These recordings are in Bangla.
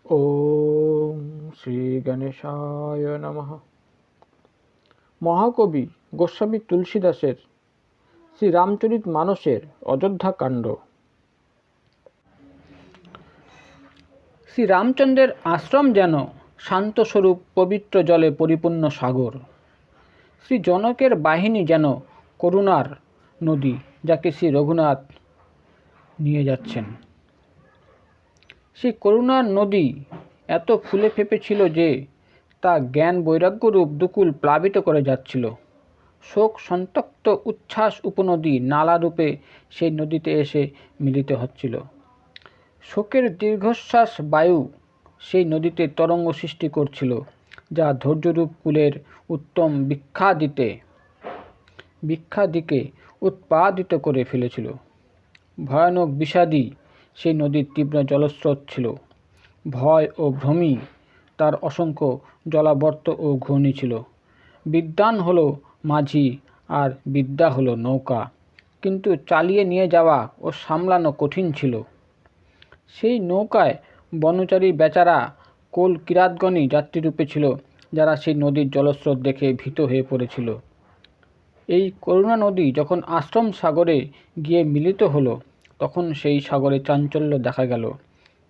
ওম শ্রী গণেশায় নমঃ। মহাকবি গোস্বামী তুলসীদাসের শ্রীরামচরিতমানসের অযোধ্যাকাণ্ড। শ্রীরামচন্দ্রের আশ্রম যেন শান্তস্বরূপ পবিত্র জলে পরিপূর্ণ সাগর। শ্রী জনকের বাহিনী যেন করুণার নদী, যাকে শ্রী রঘুনাথ নিয়ে যাচ্ছেন। সেই করুণার নদী এত ফুলে ফেঁপেছিল যে তা জ্ঞান বৈরাগ্যরূপ দুকুল প্লাবিত করে যাচ্ছিল। শোক সন্তপ্ত উচ্ছ্বাস উপনদী নালারূপে সেই নদীতে এসে মিলিত হচ্ছিল। শোকের দীর্ঘশ্বাস বায়ু সেই নদীতে তরঙ্গ সৃষ্টি করছিল, যা ধৈর্যরূপ কুলের উত্তম বৃক্ষাদিকে উৎপাদিত করে ফেলেছিল। ভয়ানক বিষাদী সেই নদীর তীব্র জলস্রোত ছিল। ভয় ও ভ্রমী তার অসংখ্য জলাবর্ত ও ঘূর্ণি ছিল। বিদ্বান হলো মাঝি আর বিদ্যা হলো নৌকা, কিন্তু চালিয়ে নিয়ে যাওয়া ও সামলানো কঠিন ছিল। সেই নৌকায় বনচারী বেচারা কোল কিরাতগণই যাত্রীরূপে ছিল, যারা সেই নদীর জলস্রোত দেখে ভীত হয়ে পড়েছিল। এই করুণা নদী যখন আশ্রম সাগরে গিয়ে মিলিত হলো, তখন সেই সাগরে চাঞ্চল্য দেখা গেল।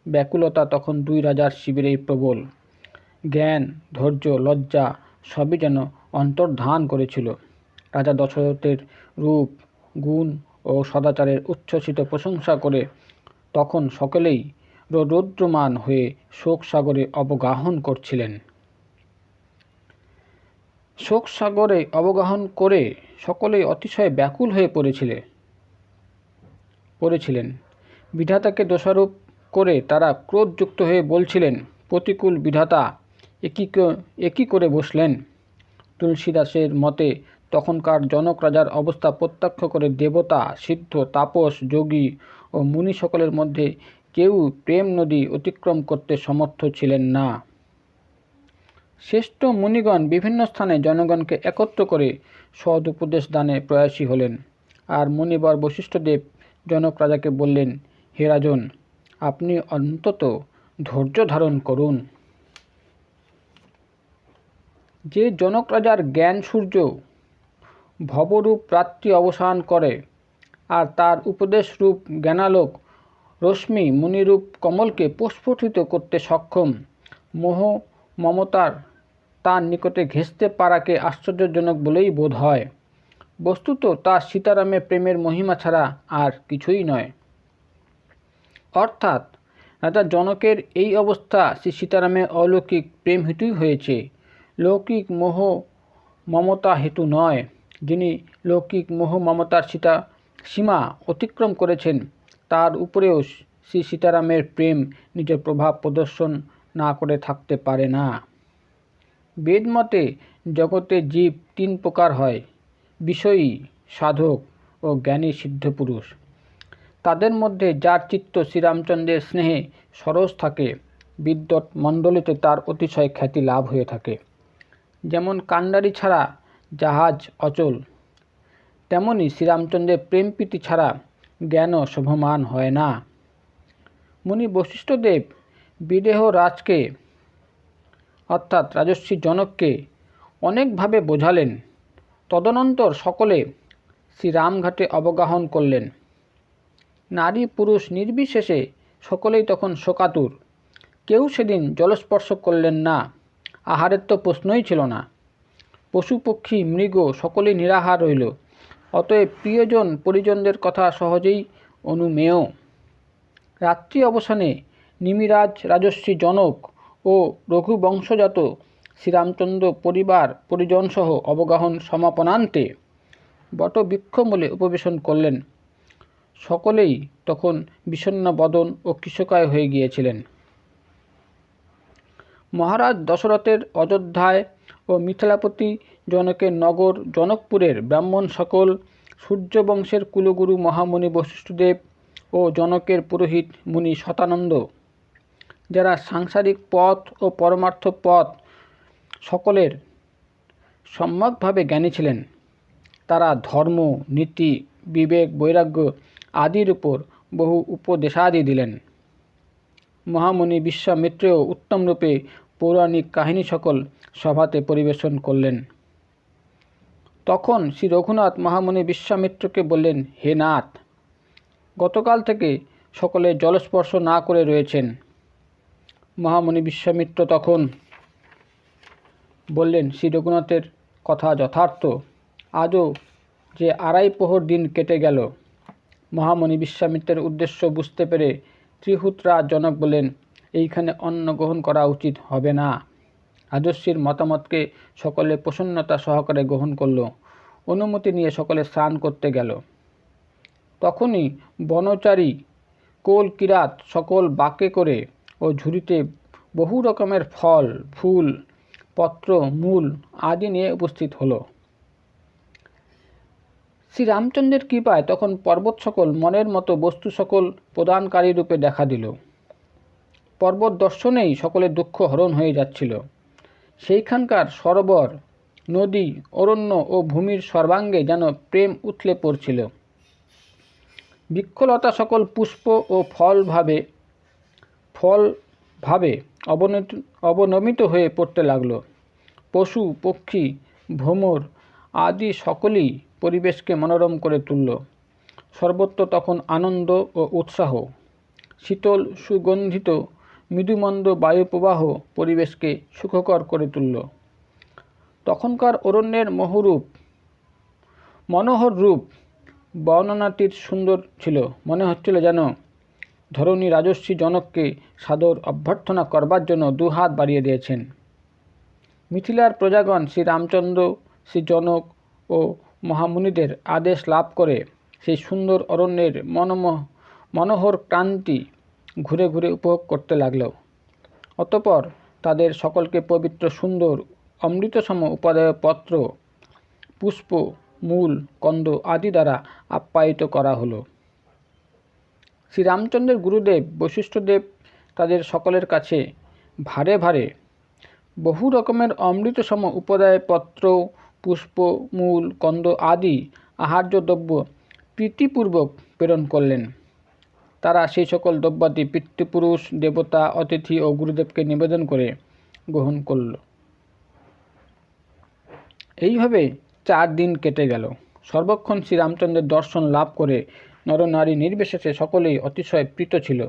ব্যাকুলতা তখন দুই রাজার শিবিরেই প্রবল। জ্ঞান, ধৈর্য, লজ্জা সবই যেন অন্তর্ধান করেছিল। রাজা দশরথের রূপ, গুণ ও সদাচারের উচ্ছ্বসিত প্রশংসা করে তখন সকলেই রৌদ্রমান হয়ে শোকসাগরে অবগাহন করছিলেন। শোকসাগরে অবগাহন করে সকলেই অতিশয় ব্যাকুল হয়ে পড়েছিলেন। বিধাতাকে দোষারোপ করে তারা ক্রোধযুক্ত হয়ে বলছিলেন, প্রতিকূল বিধাতা একই করে বসলেন। তুলসীদাসের মতে তখনকার জনক রাজার অবস্থা প্রত্যক্ষ করে দেবতা, সিদ্ধ, তাপস, যোগী ও মুনি সকলের মধ্যে কেউ প্রেম নদী অতিক্রম করতে সমর্থ ছিলেন না। শ্রেষ্ঠ মুনিগণ বিভিন্ন স্থানে জনগণকে একত্র করে সদুপদেশ দানে প্রয়াসী হলেন। আর মুনিবর বশিষ্ঠদেব জনক রাজাকে বললেন, হে রাজন, আপনি অন্তত ধৈর্য ধারণ করুন। যে জনক রাজার জ্ঞান সূর্য ভবরূপ রাত্রি অবসান করে, আর তার উপদেশরূপ জ্ঞানালোক রশ্মি মুনিরূপ কমলকে প্রস্ফুটিত করতে সক্ষম, মোহ মমতার তার নিকটে ঘেঁষতে পারাকে আশ্চর্যজনক বলেই বোধ হয়। বস্তুত তা সীতারামের প্রেমের মহিমা ছাড়া আর কিছুই নয়। অর্থাৎ রাজা জনকের এই অবস্থা শ্রী সীতারামের অলৌকিক প্রেম হেতুই হয়েছে, লৌকিক মোহ মমতা হেতু নয়। যিনি লৌকিক মোহ মমতার সীমা অতিক্রম করেছেন, তার উপরেও শ্রী সীতারামের প্রেম নিজের প্রভাব প্রদর্শন না করে থাকতে পারে না। বেদমতে জগতে জীব তিন প্রকার হয়, বিষয়ী, সাধক ও জ্ঞানী সিদ্ধপুরুষ। তাদের মধ্যে যার চিত্ত শ্রীরামচন্দ্রের স্নেহে সরস থাকে, বিদ্যৎ মণ্ডলীতে তার অতিশয় খ্যাতি লাভ হয়ে থাকে। যেমন কান্ডারি ছাড়া জাহাজ অচল, তেমনি শ্রীরামচন্দ্রের প্রেমপ্রীতি ছাড়া জ্ঞানও শোভমান হয় না। মুনি বশিষ্ঠদেব বিদেহ রাজকে অর্থাৎ রাজর্ষি জনককে অনেকভাবে বোঝালেন। তদনন্তর সকলে শ্রীরামঘাটে অবগাহন করলেন। নারী পুরুষ নির্বিশেষে সকলেই তখন শোকাতুর। কেউ সেদিন জলস্পর্শ করলেন না, আহারের তো প্রশ্নই ছিল না। পশু পক্ষী মৃগ সকলেই নিরাহার রইল। অতএব প্রিয়জন পরিজনদের কথা সহজেই অনুমেয়। রাত্রি অবসানে নিমিরাজ রাজর্ষি জনক ও রঘুবংশজাত শ্রীরামচন্দ্র পরিবার পরিজনসহ অবগাহন সমাপনান্তে বটবৃক্ষমূলে উপবেশন করলেন। সকলেই তখন বিষণ্ণ বদন ও কৃশকায় হয়ে গিয়েছিলেন। মহারাজ দশরথের অযোধ্যায় ও মিথিলাপতি জনকের নগর জনকপুরের ব্রাহ্মণ সকল, সূর্যবংশের কুলগুরু মহামুনি বশিষ্ঠদেব ও জনকের পুরোহিত মুনি শতানন্দ, যারা সাংসারিক পথ ও পরমার্থ পথ সকলের সম্যকভাবে জ্ঞানী ছিলেন, তারা ধর্ম, নীতি, বিবেক, বৈরাগ্য আদির উপর বহু উপদেশাদি দিলেন। মহামুনি বিশ্বামিত্রেও উত্তমরূপে পৌরাণিক কাহিনী সকল সভাতে পরিবেশন করলেন। তখন শ্রী রঘুনাথ মহামুনি বিশ্বামিত্রকে বললেন, হে নাথ, গতকাল থেকে সকলে জলস্পর্শ না করে রয়েছেন। মহামুনি বিশ্বামিত্র তখন বললেন, শ্রী রঘুনাথের কথা যথার্থ, আজও যে 2.5 প্রহর দিন কেটে গেল। মহামুনি বিশ্বামিত্রের উদ্দেশ্য বুঝতে পেরে ত্রিহুতরাজ জনক বললেন, এইখানে অন্ন গ্রহণ করা উচিত হবে না। রাজর্ষির মতামতকে সকলে প্রসন্নতা সহকারে গ্রহণ করল। অনুমতি নিয়ে সকলে স্নান করতে গেল। তখনই বনচারী কোল কিরাত সকল বাঁকে করে ও ঝুড়িতে বহু রকমের ফল, ফুল, পত্র, মূল আদি নিয়ে উপস্থিত হলো। শ্রীরামচন্দ্রের কৃপায় তখন পর্বত সকল মনের মতো বস্তু সকল প্রদানকারী রূপে দেখা দিল। পর্বত দর্শনেই সকলের দুঃখ হরণ হয়ে যাচ্ছিল। সেইখানকার সরোবর, নদী, অরণ্য ও ভূমির সর্বাঙ্গে যেন প্রেম উথলে পড়ছিল। বৃক্ষলতা সকল পুষ্প ও ফল ভাবে অবনমিত হয়ে পড়তে লাগল। পশু, পক্ষী, ভ্রমর আদি সকলেই পরিবেশকে মনোরম করে তুলল। সর্বত্র তখন আনন্দ ও উৎসাহ। শীতল সুগন্ধিত মৃদুমন্দ বায়ুপ্রবাহ পরিবেশকে সুখকর করে তুলল। তখনকার অরণ্যের মনোহর রূপ বর্ণনাতীত সুন্দর ছিল। মনে হচ্ছিল যেন ধরণী রাজর্ষি জনককে সাদর অভ্যর্থনা করবার জন্য 2 হাত বাড়িয়ে দিয়েছেন। মিথিলার প্রজাগণ শ্রীরামচন্দ্র, শ্রী জনক ও মহামুনিদের আদেশ লাভ করে সেই সুন্দর অরণ্যের মনোহর ক্রান্তি ঘুরে ঘুরে উপভোগ করতে লাগল। অতঃপর তাদের সকলকে পবিত্র সুন্দর অমৃতসম উপাদেয় পত্র, পুষ্প, মূল, কন্দ আদি দ্বারা আপ্যায়িত করা হলো। শ্রীরামচন্দ্রের গুরুদেব বশিষ্ঠদেব তাদের সকলের কাছে ভারে ভারে বহু রকমের অমৃতসম উপাদেয় পত্র, পুষ্প, মূল, কন্দ আদি আহার্য দ্রব্য প্রীতিপূর্বক প্রেরণ করলেন। তারা সেই সকল দ্রব্যাদি পিতৃপুরুষ, দেবতা, অতিথি ও গুরুদেবকে নিবেদন করে গ্রহণ করল। এইভাবে 4 দিন কেটে গেল। সর্বক্ষণ শ্রীরামচন্দ্রের দর্শন লাভ করে নরনারী নির্বিশেষে সকলেই অতিশয় প্রীত ছিল।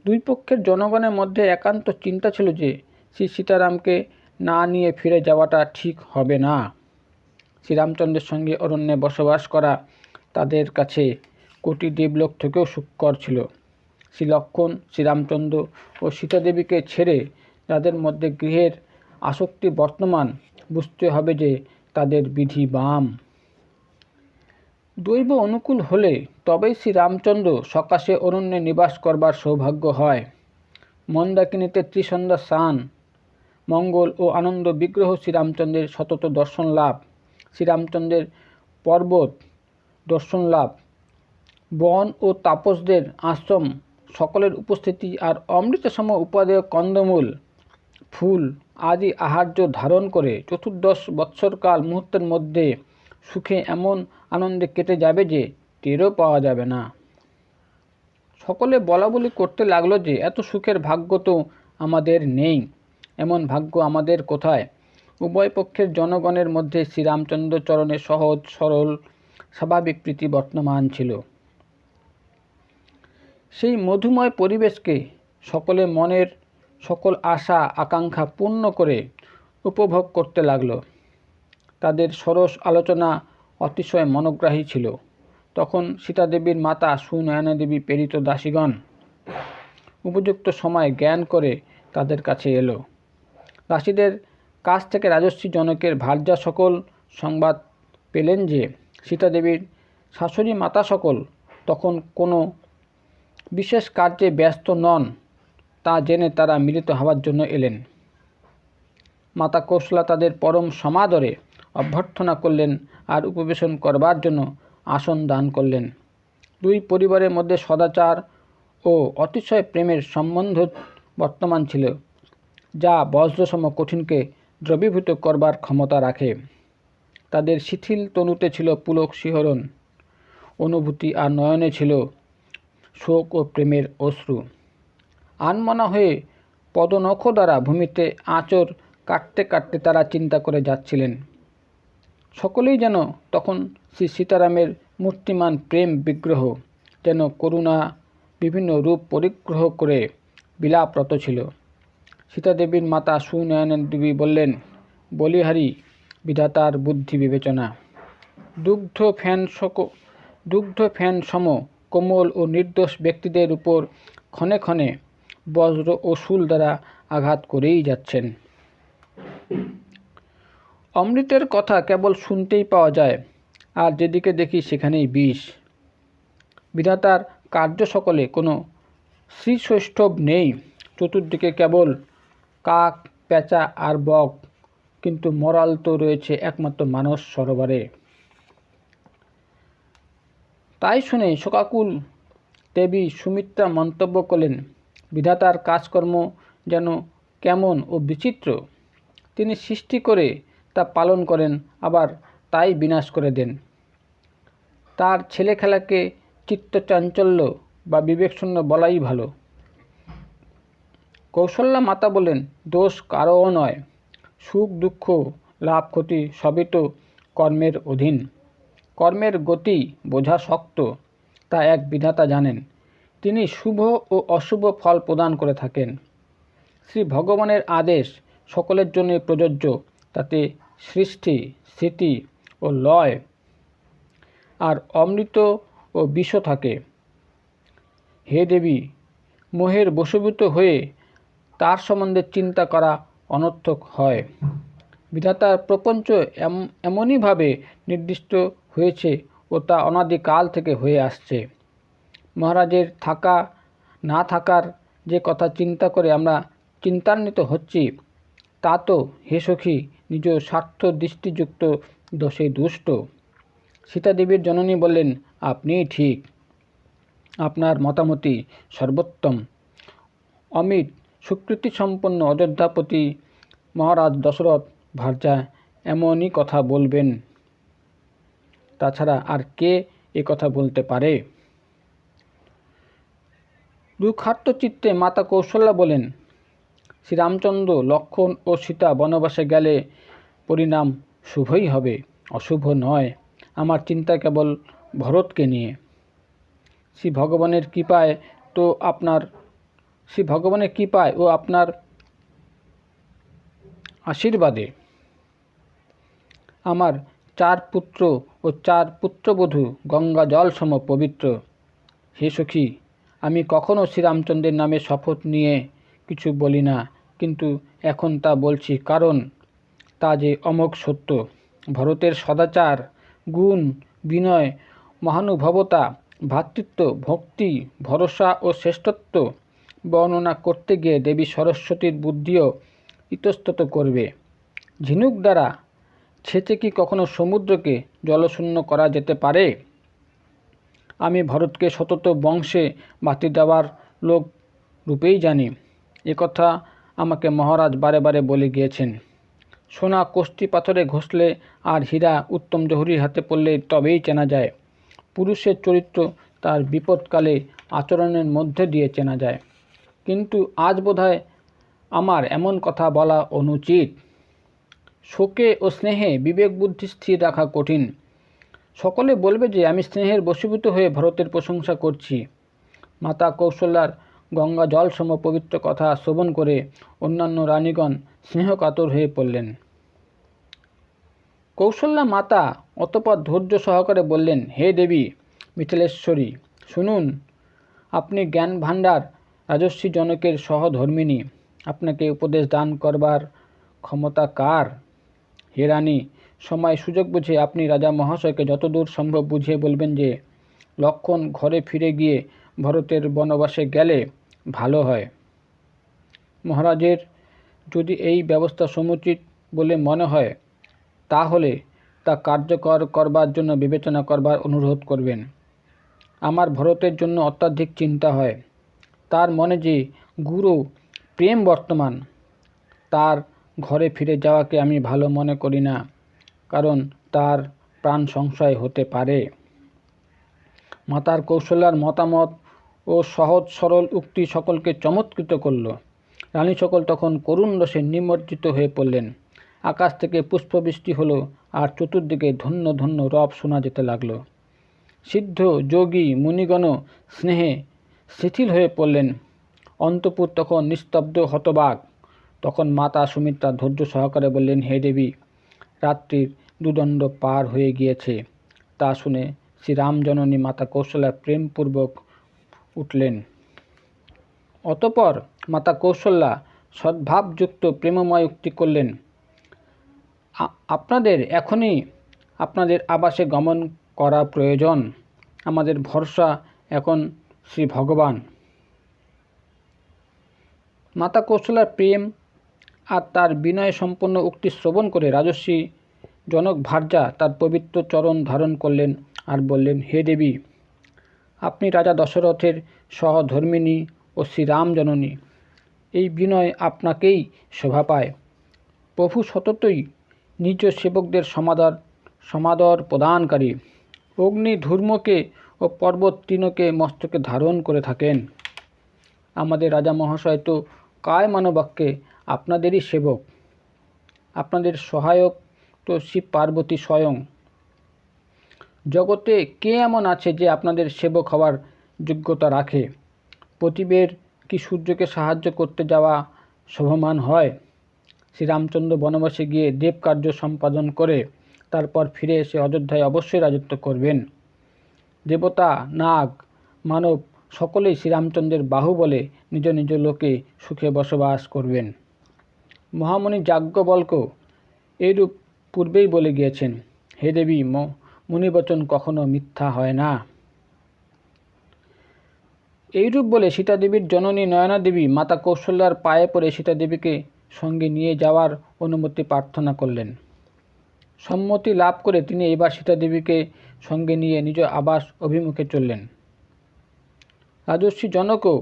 2 পক্ষের জনগণের মধ্যে একান্ত চিন্তা ছিল যে শ্রী সীতারামকে না নিয়ে ফিরে যাওয়াটা ঠিক হবে না। শ্রীরামচন্দ্রের সঙ্গে অরণ্যে বসবাস করা তাদের কাছে কোটি দেবলোক থেকেও সুখকর ছিল। শ্রী লক্ষ্মণ, শ্রীরামচন্দ্র ও সীতাদেবীকে ছেড়ে যাদের মধ্যে গৃহের আসক্তি বর্তমান, বুঝতে হবে যে তাদের বিধি বাম। দৈব অনুকূল হলে তবেই শ্রীরামচন্দ্র সকাশে অরণ্যে নিবাস করবার সৌভাগ্য হয়। মন্দাকিনীতে ত্রিসন্ধ্যা স্নান, মঙ্গল ও আনন্দ বিগ্রহ শ্রীরামচন্দ্রের সতত দর্শন লাভ, শ্রীরামচন্দ্রের পর্বত দর্শন লাভ, বন ও তাপসদের আশ্রম সকলের উপস্থিতি আর অমৃতসম উপাদেয় কন্দমূল, ফুল আদি আহার্য ধারণ করে 14 বৎসরকাল মুহূর্তের মধ্যে সুখে এমন আনন্দে কেটে যাবে যে টেরও পাওয়া যাবে না। সকলে বলাবলি করতে লাগলো যে এত সুখের ভাগ্য তো আমাদের নেই, এমন ভাগ্য আমাদের কোথায়। উভয় পক্ষের জনগণের মধ্যে শ্রীরামচন্দ্র চরণে সহজ সরল স্বাভাবিক প্রীতি বর্তমান ছিল। সেই মধুময় পরিবেশকে সকলে মনের সকল আশা আকাঙ্ক্ষা পূর্ণ করে উপভোগ করতে লাগলো। তাদের সরস আলোচনা অতিশয় মনোগ্রাহী ছিল। তখন সীতাদেবীর মাতা সুনয়না দেবী প্রেরিত দাসীগণ উপযুক্ত সময় জ্ঞান করে তাদের কাছে এলো। দাসীদের কাছ থেকে রাজর্ষি জনকের ভার্যা সকল সংবাদ পেলেন যে সীতাদেবীর শাশুড়ি মাতা সকল তখন কোনো বিশেষ কার্যে ব্যস্ত নন, তা জেনে তারা মিলিত হওয়ার জন্য এলেন। মাতা কৌশলা তাদের পরম সমাদরে অভ্যর্থনা করলেন আর উপবেশন করবার জন্য আসন দান করলেন। 2 পরিবারের মধ্যে সদাচার ও অতিশয় প্রেমের সম্বন্ধ বর্তমান ছিল, যা বজ্রসম কঠিনকে দ্রবীভূত করবার ক্ষমতা রাখে। তাদের শিথিল তনুতে ছিল পুলক শিহরণ, অনুভূতি আর নয়নে ছিল শোক ও প্রেমের অশ্রু। আনমনা হয়ে পদনখ দ্বারা ভূমিতে আঁচড় কাটতে কাটতে তারা চিন্তা করে যাচ্ছিলেন। সকলেই যেন তখন শ্রী সীতারামের মূর্তিমান প্রেম বিগ্রহ, যেন করুণা বিভিন্ন রূপ পরিগ্রহ করে বিলাপরত ছিল। সীতাদেবীর মাতা সুনয়না দেবী বললেন, বলিহারি বিধাতার বুদ্ধি বিবেচনা। দুগ্ধ ফ্যান সম কোমল ও নির্দোষ ব্যক্তিদের উপর ক্ষণে ক্ষণে বজ্র ও শূল দ্বারা আঘাত করেই যাচ্ছেন। অমৃতের কথা কেবল শুনতেই পাওয়া যায়, আর যেদিকে দেখি সেখানেই বিষ। বিধাতার কার্য সকলে কোনো শ্রীসৌষ্ঠব নেই, চতুর্দিকে কেবল কাক, পেঁচা আর বক, কিন্তু মরাল তো রয়েছে একমাত্র মানস সরোবরে। তাই শুনে শোকাকুল দেবী সুমিত্রা মন্তব্য করলেন, বিধাতার কাজকর্ম যেন কেমন ও বিচিত্র। তিনি সৃষ্টি করে তা পালন করেন, আবার তাই বিনাশ করে দেন। তার ছেলে খেলাকে চিত্তচাঞ্চল্য বা বিবেকশূন্য বলাই ভালো। কৌশল্যা মাতা বলেন, দোষ কারও নয়, সুখ দুঃখ লাভ ক্ষতি সবই তো কর্মের অধীন। কর্মের গতি বোঝা শক্ত, তা এক বিধাতা জানেন। তিনি শুভ ও অশুভ ফল প্রদান করে থাকেন। শ্রী ভগবানের আদেশ সকলের জন্য প্রযোজ্য, তাতে সৃষ্টি, স্থিতি ও লয় আর অমৃত ও বিষও থাকে। হে দেবী, মোহের বশীভূত হয়ে তার সম্বন্ধে চিন্তা করা অনর্থক হয়। বিধাতার প্রপঞ্চ এমনইভাবে নির্দিষ্ট হয়েছে ও তা অনাদিকাল থেকে হয়ে আসছে। মহারাজের থাকা না থাকার যে কথা চিন্তা করে আমরা চিন্তান্বিত হচ্ছি, তা তো হে সখী নিজ স্বার্থ দৃষ্টিযুক্ত দোষে দুষ্ট। সীতাদেবীর জননী বললেন, আপনিই ঠিক, আপনার মতামতই সর্বোত্তম। অমিত সুকৃতিসম্পন্ন অযোধ্যাপতি মহারাজ দশরথ ভার্যা এমনই কথা বলবেন, তাছাড়া আর কে এ কথা বলতে পারে? দুঃখার্ত চিত্তে মাতা কৌশল্যা বলেন, শ্রীরামচন্দ্র, লক্ষ্মণ ও সীতা বনবাসে গেলে পরিণাম শুভই হবে, অশুভ নয়। আমার চিন্তা কেবল ভরতকে নিয়ে। শ্রী ভগবানের কৃপায় ও আপনার আশীর্বাদে আমার 4 পুত্র ও 4 পুত্রবধূ গঙ্গা জল সম পবিত্র। হে সখী, আমি কখনো শ্রীরামচন্দ্রের নামে শপথ নিয়ে কিছু বলি না, কিন্তু এখন তা বলছি, কারণ তা যে অমোঘ সত্য। ভরতের সদাচার, গুণ, বিনয়, মহানুভবতা, ভ্রাতৃত্ব, ভক্তি, ভরসা ও শ্রেষ্ঠত্ব বর্ণনা করতে গিয়ে দেবী সরস্বতীর বুদ্ধিও ইতস্তত করবে। ঝিনুক দ্বারা ছেঁচে কি কখনো সমুদ্রকে জলশূন্য করা যেতে পারে? আমি ভরতকে সতত বংশে বাতি দেওয়ার লোক রূপেই জানি। একথা আমাকে মহারাজ বারে বারে বলে গিয়েছেন। সোনা কোষ্ঠী পাথরে ঘষলে আর হীরা উত্তম জহুরির হাতে পড়লে তবেই চেনা যায়। পুরুষের চরিত্র তার বিপদকালে আচরণের মধ্যে দিয়ে চেনা যায়। কিন্তু আজ বোধহয় আমার এমন কথা বলা অনুচিত। শোকে ও স্নেহে বিবেক বুদ্ধি স্থির রাখা কঠিন। সকলে বলবে যে আমি স্নেহের বশীভূত হয়ে ভরতের প্রশংসা করছি। মাতা কৌশল্যার গঙ্গা জল সম পবিত্র কথা শ্রবণ করে অন্যান্য রানীগণ স্নেহকাতর হয়ে পড়লেন। কৌশল্যা মাতা অতঃপর ধৈর্য সহকারে বললেন, হে দেবী মিথিলেশ্বরী, শুনুন, আপনি জ্ঞান ভাণ্ডার রাজর্ষি জনকের সহধর্মিণী। আপনাকে উপদেশ দান করবার ক্ষমতা কার? হে রানী, সময় সুযোগ বুঝে আপনি রাজা মহাশয়কে যতদূর সম্ভব বুঝিয়ে বলবেন যে লক্ষ্মণ ঘরে ফিরে গিয়ে ভরতের বনবাসে গেলে ভালো হয়। মহারাজের যদি এই ব্যবস্থা সমুচিত বলে মনে হয়, তাহলে তা কার্যকর করবার জন্য বিবেচনা করবার অনুরোধ করবেন। আমার ভরতের জন্য অত্যাধিক চিন্তা হয়। তার মনে যে গুরু প্রেম বর্তমান, তার ঘরে ফিরে যাওয়াকে আমি ভালো মনে করি না, কারণ তার প্রাণ সংশয় হতে পারে। মাতার কৌশল্যার মতামত ও সহজ সরল উক্তি সকলকে চমৎকৃত করল। রানী সকল তখন করুণ রসে নিমজ্জিত হয়ে পড়লেন। আকাশ থেকে পুষ্পবৃষ্টি হলো, আর চতুর্দিকে ধন্য ধন্য রব শোনা যেতে লাগলো। সিদ্ধ যোগী মুনিগণ স্নেহে শিথিল হয়ে পড়লেন। অন্তঃপুর তখন নিস্তব্ধ হতবাক। তখন মাতা সুমিত্রা ধৈর্য সহকারে বললেন, হে দেবী, রাত্রির দুদণ্ড পার হয়ে গিয়েছে। তা শুনে শ্রীরামজননী মাতা কৌশল্যা প্রেমপূর্বক উঠলেন। অতঃপর মাতা কৌশল্যা সদ্ভাবযুক্ত প্রেমময় উক্তি করলেন, আপনাদের এখনই আপনাদের আবাসে গমন করা প্রয়োজন। আমাদের ভরসা এখন শ্রী ভগবান। মাতা কৌশল্যার প্রেম আর তার বিনয় সম্পন্ন উক্তি শ্রবণ করে রাজর্ষি জনক ভার্যা তার পবিত্র চরণ ধারণ করলেন আর বললেন, হে দেবী, আপনি রাজা দশরথের সহধর্মিণী ও শ্রীরামজননী। এই বিনয় আপনাকেই শোভা পায়। প্রভু সততই নিজ সেবকদের সমাদর প্রদানকারী। অগ্নি ধূর্মকে ও পর্বত তৃণকে মস্তকে ধারণ করে থাকেন। আমাদের রাজা মহাশয় তো কায় মানবাক্যে আপনাদেরই সেবক। আপনাদের সহায়ক তো শিব পার্বতী স্বয়ং। জগতে কে এমন আছে যে আপনাদের সেবক হওয়ার যোগ্যতা রাখে? প্রতিবের কি সূর্যকে সাহায্য করতে যাওয়া শোভমান হয়? শ্রীরামচন্দ্র বনবাসে গিয়ে দেবকার্য সম্পাদন করে তারপর ফিরে এসে অযোধ্যায় অবশ্যই রাজত্ব করবেন। দেবতা, নাগ, মানব সকলেই শ্রীরামচন্দ্রের বাহুবলে নিজ নিজ লোকে সুখে বসবাস করবেন। মহামণি যাজ্ঞবল্ক্য এইরূপ পূর্বেই বলে গিয়েছেন। হে দেবী, মুনিবচন কখনো মিথ্যা হয় না। এইরূপ বলে সীতাদেবীর জননী নয়না দেবী মাতা কৌশল্যার পায়ে পড়ে সীতাদেবীকে সঙ্গে নিয়ে যাওয়ার অনুমতি প্রার্থনা করলেন। সম্মতি লাভ করে তিনি এবার সীতাদেবীকে সঙ্গে নিয়ে নিজ আবাস অভিমুখে চললেন। রাজর্ষি জনকও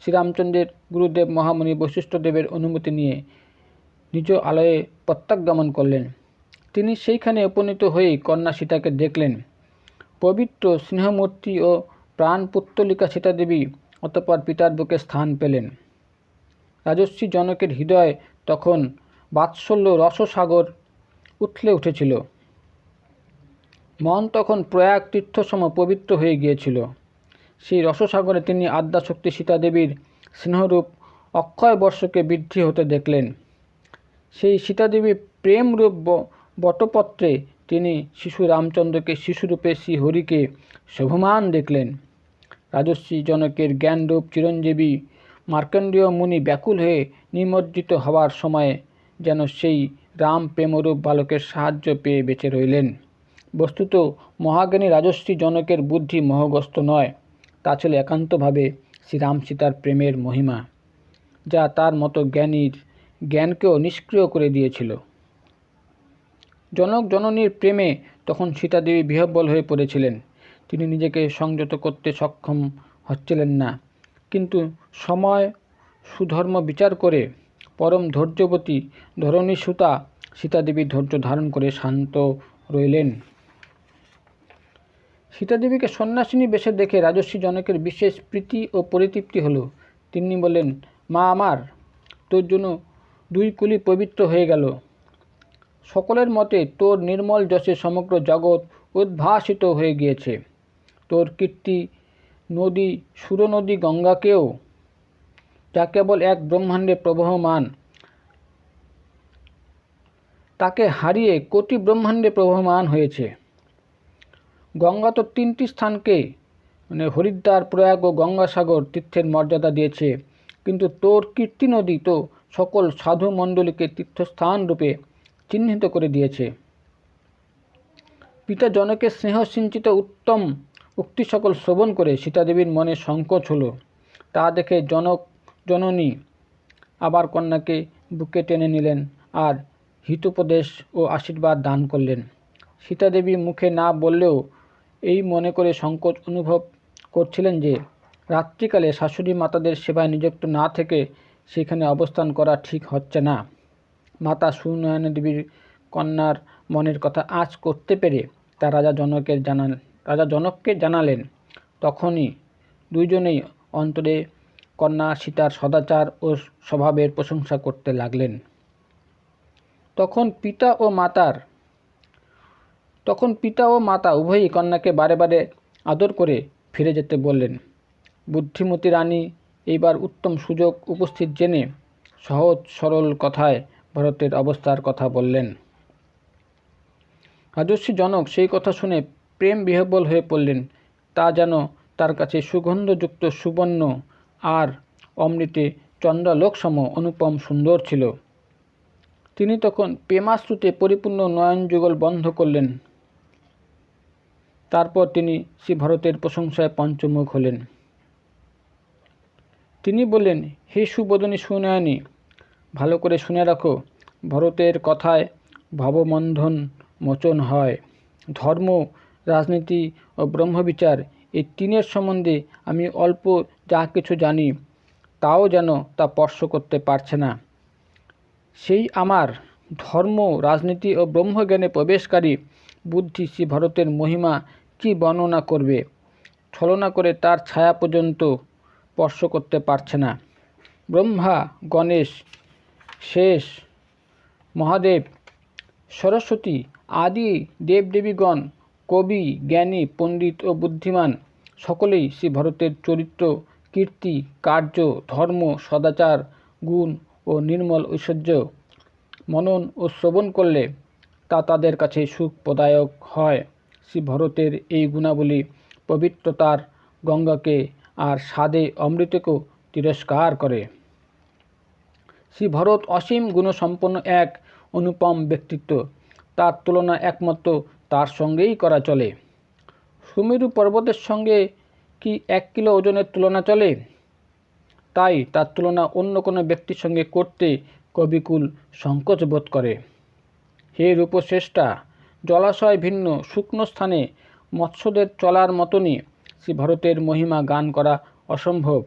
শ্রীরামচন্দ্রের গুরুদেব মহামণি বশিষ্ঠদেবের অনুমতি নিয়ে নিজ আলয়ে প্রত্যাগমন করলেন। তিনি সেইখানে উপনীত হয়েই কন্যা সীতাকে দেখলেন। পবিত্র স্নেহমূর্তি ও প্রাণপুত্তলিকা সীতাদেবী অতঃপর পিতার বুকে স্থান পেলেন। রাজর্ষি জনকের হৃদয়ে তখন বাৎসল্য রসসাগর উথলে উঠেছিল। মন তখন প্রয়াগ তীর্থসম পবিত্র হয়ে গিয়েছিল। সেই রসসাগরে তিনি আদ্যাশক্তি সীতাদেবীর স্নেহরূপ অক্ষয় বর্ষকে বৃদ্ধি হতে দেখলেন। সেই সীতাদেবী প্রেমরূপ বটপত্রে তিনি শিশু রামচন্দ্রকে, শিশুরূপে শ্রীহরিকে শোভমান দেখলেন। রাজর্ষি জনকের জ্ঞানরূপ চিরঞ্জীবী মার্কণ্ডেয় মুনি ব্যাকুল হয়ে নিমজ্জিত হওয়ার সময়ে যেন সেই রাম প্রেমরূপ বালকের সাহায্য পেয়ে বেঁচে রইলেন। বস্তুত মহাজ্ঞানী রাজর্ষি জনকের বুদ্ধি মোহগ্রস্ত নয়, তা ছিল একান্তভাবে শ্রীরাম সীতার প্রেমের মহিমা, যা তার মতো জ্ঞানীর জ্ঞানকেও নিষ্ক্রিয় করে দিয়েছিল। জনক জননীর প্রেমে তখন সীতাদেবী বিহ্বল হয়ে পড়েছিলেন। তিনি নিজেকে সংযত করতে সক্ষম হচ্ছিলেন না, কিন্তু সময় সুধর্ম বিচার করে পরম ধৈর্যবতী ধরণীসুতা সীতাদেবীর ধৈর্য ধারণ করে শান্ত রইলেন। সীতাদেবীকে সন্ন্যাসিনী বেশে দেখে রাজর্ষি জনকের বিশেষ প্রীতি ও পরিতৃপ্তি হলো। তিনি বললেন, মা আমার, তোর জন্য দুই কুলি পবিত্র হয়ে গেল। সকলের মতে তোর নির্মল যশে সমগ্র জগৎ উদ্ভাসিত হয়ে গিয়েছে। তোর কীর্তি নদী সুরনদী গঙ্গাকেও, যা কেবল এক ব্রহ্মাণ্ডে প্রবহমান, তাকে হারিয়ে কোটি ব্রহ্মাণ্ডে প্রবহমান হয়েছে। গঙ্গা তো তিনটি স্থানকে হরিদ্বার, প্রয়াগ ও গঙ্গাসাগর তীর্থের মর্যাদা দিয়েছে, কিন্তু তোর কীর্তি নদী তো সকল সাধু মণ্ডলীকে তীর্থস্থান রূপে চিহ্নিত করে দিয়েছে। পিতা জনকের স্নেহ সিঞ্চিত উত্তম উক্তি সকল শ্রবণ করে সীতাদেবীর মনে সংকোচ হলো। তা দেখে জনক জননী আবার কন্যাকে বুকে টেনে নিলেন আর হিতোপদেশ ও আশীর্বাদ দান করলেন। সীতাদেবী মুখে না বললেও এই মনে করে সংকোচ অনুভব করছিলেন যে রাত্রিকালে শাশুড়ি মাতাদের সেবায় নিযুক্ত না থেকে সেখানে অবস্থান করা ঠিক হচ্ছে না। মাতা সুনয়না দেবীর কন্যার মনের কথা আঁচ করতে পেরে তা রাজা জনককে জানালেন। তখনই দুইজনেই অন্তরে কন্যা সীতার সদাচার ও স্বভাবের প্রশংসা করতে লাগলেন। তখন পিতা ও মাতা উভয়ই কন্যাকে বারে বারে আদর করে ফিরে যেতে বললেন। বুদ্ধিমতী রানী এইবার উত্তম সুযোগ উপস্থিত জেনে সহজ সরল কথায় ভরতের অবস্থার কথা বললেন। রাজর্ষি জনক সেই কথা শুনে প্রেম বিহ্বল হয়ে পড়লেন। তা যেন তার কাছে সুগন্ধযুক্ত সুবর্ণ আর অমৃতে চন্দ্রালোকসম অনুপম সুন্দর ছিল। তিনি তখন প্রেমাশ্রুতে পরিপূর্ণ নয়নযুগল বন্ধ করলেন। তারপর তিনি শ্রী ভরতের প্রশংসায় পঞ্চমুখ হলেন। তিনি বললেন, হে সুবদনী সুনয়নী, ভালো করে শুনে রাখো, ভরতের কথায় ভাববন্ধন মোচন হয়। ধর্ম, রাজনীতি ও ব্রহ্মবিচার এই তিনের সম্বন্ধে আমি অল্প যা কিছু জানি তাও যেন তা স্পর্শ করতে পারছে না। সেই আমার ধর্ম, রাজনীতি ও ব্রহ্মজ্ঞানে প্রবেশকারী বুদ্ধি শ্রী ভরতের মহিমা কি বর্ণনা করবে? ছলনা করে তার ছায়া পর্যন্ত স্পর্শ করতে পারছে না। ব্রহ্মা, গণেশ, শেষ, মহাদেব, সরস্বতী আদি দেবদেবীগণ, কবি, জ্ঞানী, পণ্ডিত ও বুদ্ধিমান সকলেই শ্রী ভরতের চরিত্র, কীর্তি, কার্য, ধর্ম, সদাচার, গুণ ও নির্মল ঐশ্বর্য মনন ও শ্রবণ করলে তা তাদের কাছে সুখপ্রদায়ক হয়। শ্রী ভরতের এই গুণাবলী পবিত্রতার গঙ্গাকে আর স্বাদে অমৃতকেও তিরস্কার করে। শ্রী ভরত অসীম গুণসম্পন্ন এক অনুপম ব্যক্তিত্ব। তার তুলনা একমাত্র তার সঙ্গেই করা চলে। সুমেরু পর্বতের সঙ্গে কি 1 কিলো ওজনের তুলনা চলে? তাই তার তুলনা অন্য কোনো ব্যক্তির সঙ্গে করতে কবিকুল সংকোচ বোধ করে। হে রূপশ্রেষ্ঠা, জলাশয় ভিন্ন শুকনো স্থানে মৎস্যদের চলার মতনই শ্রী ভরতের মহিমা গান করা অসম্ভব।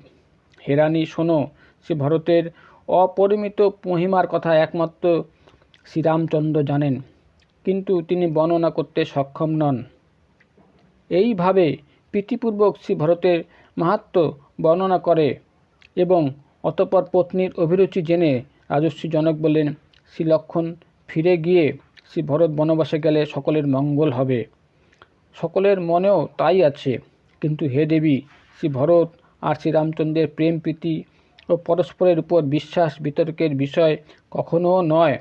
হে রানী, শোনো, শ্রী ভরতের অপরিমিত মহিমার কথা একমাত্র শ্রীরামচন্দ্র জানেন, কিন্তু তিনি বর্ণনা করতে সক্ষম নন। এইভাবে প্রীতিপূর্বক শ্রী ভরতের মাহাত্ম্য বর্ণনা করে এবং অতঃপর পত্নীর অভিরুচি জেনে রাজর্ষি জনক বললেন, শ্রী লক্ষ্মণ ফিরে গিয়ে শ্রী ভরত বনবাসে গেলে সকলের মঙ্গল হবে। সকলের মনেও তাই আছে। কিন্তু হে দেবী, শ্রী ভরত আর শ্রীরামচন্দ্রের প্রেম প্রীতি ও পরস্পরের উপর বিশ্বাস বিতর্কের বিষয় কখনো নয়।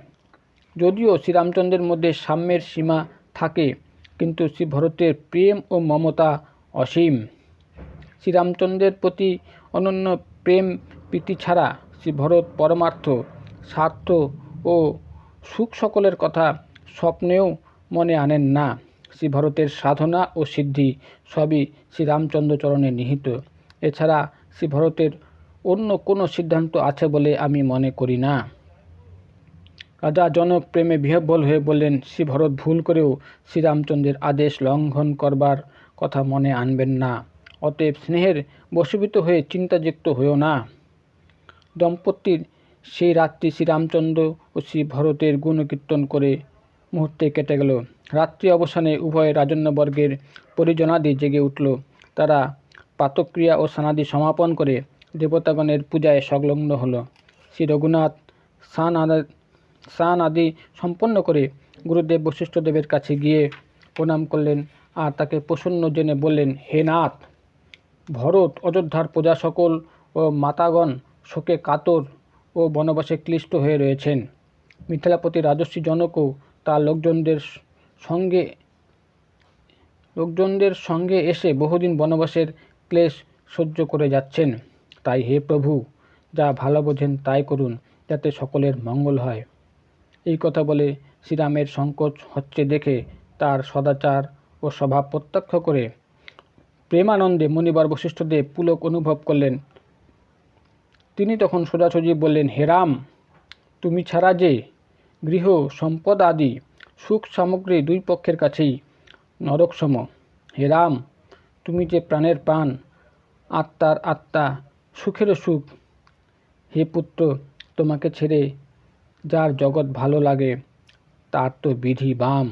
যদিও শ্রীরামচন্দ্রের মধ্যে সাম্যের সীমা থাকে, কিন্তু শ্রী ভরতের প্রেম ও মমতা অসীম। শ্রীরামচন্দ্রের প্রতি অনন্য প্রেম প্রীতি ছাড়া শ্রী ভরত পরমার্থ, স্বার্থ ও সুখ সকলের কথা স্বপ্নেও মনে আনেন না। শ্রী ভরতের সাধনা ও সিদ্ধি সবই শ্রীরামচন্দ্র চরণে নিহিত। এছাড়া শ্রী ভরতের অন্য কোনো সিদ্ধান্ত আছে বলে আমি মনে করি না। রাজা জনক প্রেমে বিহ্বল হয়ে বললেন, শ্রী ভরত ভুল করেও শ্রীরামচন্দ্রের আদেশ লঙ্ঘন করবার কথা মনে আনবেন না। অতএব স্নেহের বশীভূত হয়ে চিন্তাযুক্ত হয়েও না। দম্পতির সেই রাত্রি শ্রীরামচন্দ্র ও শ্রী ভরতের গুণকীর্তন করে মুহূর্তে কেটে গেল। রাত্রি অবসানে উভয় রাজন্যবর্গের পরিজনাদি জেগে উঠল। তারা প্রাতক্রিয়া ও স্নানাদি সমাপন করে দেবতাগণের পূজায় সংলগ্ন হল। শ্রী রঘুনাথ স্নান আদি সম্পন্ন করে গুরুদেব বশিষ্ঠদেবের কাছে গিয়ে প্রণাম করলেন আর তাকে প্রসন্ন জেনে বললেন, হে নাথ, ভরত অযোধ্যার প্রজা সকল ও মাতাগণ শোকে কাতর ও বনবাসে ক্লিষ্ট হয়ে রয়েছেন। মিথিলাপতি রাজর্ষি জনকও তার লোকজনদের সঙ্গে এসে বহুদিন বনবাসের ক্লেশ সহ্য করে যাচ্ছেন। তাই হে প্রভু, যা ভালো বোঝেন তাই করুন, যাতে সকলের মঙ্গল হয়। এই কথা বলে শ্রীরামের সংকোচ হচ্ছে দেখে তার সদাচার ও স্বভাব প্রত্যক্ষ করে প্রেমানন্দে মুনিবর বশিষ্ঠদেব পুলক অনুভব করলেন। তিনি তখন সোজাসুজি বললেন, হে রাম, তুমি ছাড়া যে গৃহ সম্পদ আদি সুখ সামগ্রী দুই পক্ষের কাছেই নরকসম। হে রাম, তুমি যে প্রাণের প্রাণ, আত্মার আত্মা, সুখেরও সুখ। হে পুত্র, তোমাকে ছেড়ে যার জগৎ ভালো লাগে তার তো বিধি বাম।